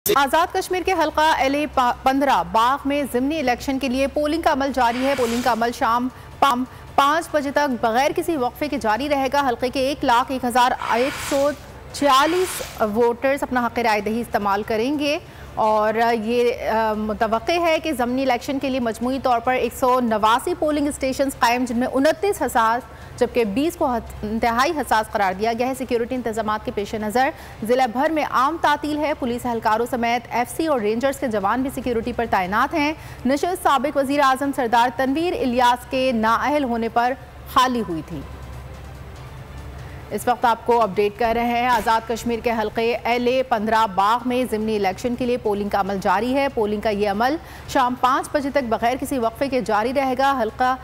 आज़ाद कश्मीर के हल्का LA 15 बाग में ज़िमनी इलेक्शन के लिए पोलिंग का अमल जारी है। पोलिंग का अमल शाम 5 बजे तक बगैर किसी वक्फे के जारी रहेगा। हल्के के 1,01,146 वोटर्स अपना हक़ राय दही इस्तेमाल करेंगे और ये मुतवक्के है कि ज़िमनी इलेक्शन के लिए मजमूई तौर पर 189 पोलिंग स्टेशन कायम, जिनमें 29 हसास जबकि 20 को इंतहाई हसास करार दिया गया है। सिक्योरिटी इंतजाम के पेश नज़र ज़िला भर में आम तातील है। पुलिस एहलकारों समेत FC और रेंजर्स के जवान भी सिक्योरिटी पर तैनात हैं। नशिस्त साबिक वज़ीर आज़म सरदार तनवीर इलियास के नाअहल होने पर खाली हुई थी। इस वक्त आपको अपडेट कर रहे हैं। आज़ाद कश्मीर के हल्के LA 15 बाग में ज़िमनी इलेक्शन के लिए पोलिंग का अमल जारी है। पोलिंग का ये अमल शाम 5 बजे तक बगैर किसी वक्फे के जारी रहेगा। हल्का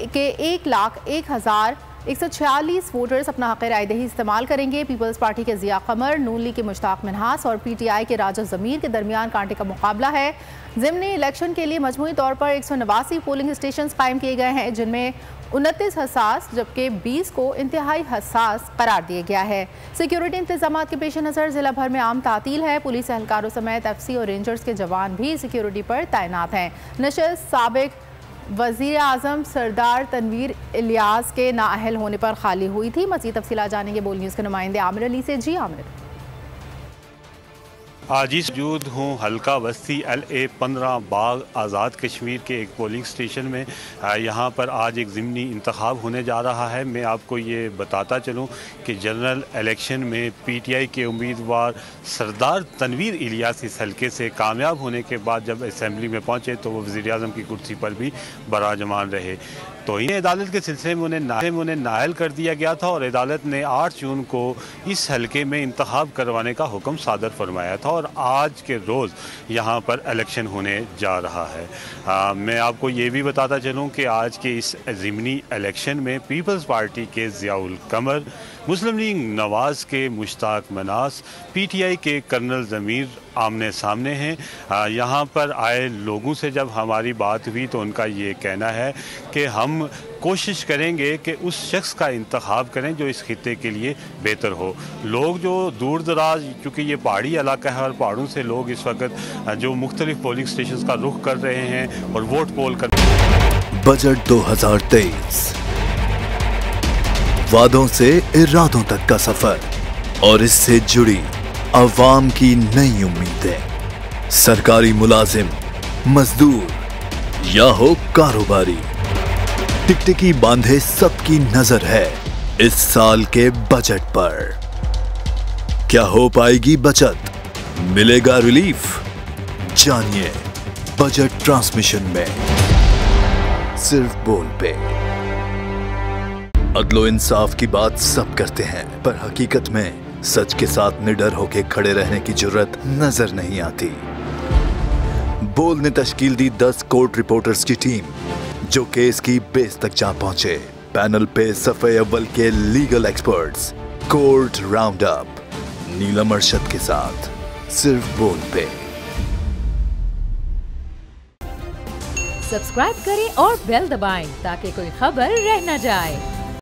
के 1,01,146 वोटर्स अपना हक़ राय दही इस्तेमाल करेंगे। पीपल्स पार्टी के ज़िया कमर, नून लीग के मुश्ताक मिन्हास और PTI के राजा ज़मीर के दरमियान कांटे का मुकाबला है। ज़िमनी इलेक्शन के लिए मजमूई तौर पर 189 पोलिंग स्टेशन कायम किए गए हैं, जिनमें 29 हसास जबकि 20 को इंतहाई हसास करार दिया गया है। सिक्योरिटी इंतजाम के पेश नज़र ज़िला भर में आम तातील है। पुलिस एहलकारों समेत FC और रेंजर्स के जवान भी सिक्योरिटी पर तैनात हैं। नशिस्त साबिक वज़ीर आज़म सरदार तनवीर इलियास के नाअहल होने पर खाली हुई थी। मज़ीद तफ़सीलात जानेंगे बोल न्यूज़ के नुमाइंदे आमिर अली से। जी आमिर। आज ही मौजूद हूँ हल्का बस्ती LA 15 बाग आज़ाद कश्मीर के एक पोलिंग स्टेशन में। यहाँ पर आज एक ज़िमनी इंतखाब होने जा रहा है। मैं आपको ये बताता चलूँ कि जनरल इलेक्शन में PTI के उम्मीदवार सरदार तनवीर इलियास इस हल्के से कामयाब होने के बाद जब असम्बली में पहुँचे तो वो वज़ीर आज़म की कुर्सी पर भी बराजमान रहे। तो इन्हें अदालत के सिलसिले में उन्हें नाअहल कर दिया गया था और अदालत ने 8 जून को इस हल्के में इंतखाब करवाने का हुक्म सादर फरमाया था और आज के रोज़ यहाँ पर इलेक्शन होने जा रहा है। मैं आपको ये भी बताता चलूँ कि आज के इस ज़िमनी इलेक्शन में पीपल्स पार्टी के ज़ियाउल कमर, मुस्लिम लीग नवाज़ के मुश्ताक मिन्हास, PTI के कर्नल ज़मीर आमने सामने हैं। यहाँ पर आए लोगों से जब हमारी बात हुई तो उनका ये कहना है कि हम कोशिश करेंगे कि उस शख्स का इंतखाब करें जो इस खित्ते के लिए बेहतर हो। लोग जो दूर दराज, चूँकि ये पहाड़ी इलाका है और पहाड़ों से लोग इस वक्त जो मुख्तलिफ पोलिंग स्टेशन का रुख कर रहे हैं और वोट पोल कर। बजट 2023 वादों से इरादों तक का सफर और इससे जुड़ी अवाम की नई उम्मीदें। सरकारी मुलाजिम, मजदूर या हो कारोबारी, टिकटिकी बांधे सबकी नजर है इस साल के बजट पर। क्या हो पाएगी बचत, मिलेगा रिलीफ? जानिए बजट ट्रांसमिशन में सिर्फ बोल पे। अदलो इंसाफ की बात सब करते हैं, पर हकीकत में सच के साथ निडर होके खड़े रहने की जुर्रत नजर नहीं आती। बोल ने तश्कील दी 10 कोर्ट रिपोर्टर्स की टीम, जो केस की बेस तक जा पहुंचे। पैनल पे सफ़े अव्वल के legal experts, court round up, Neelam Arshad के साथ सिर्फ बोल पे। सब्सक्राइब करें और बेल दबाएं ताकि कोई खबर रह न जाए।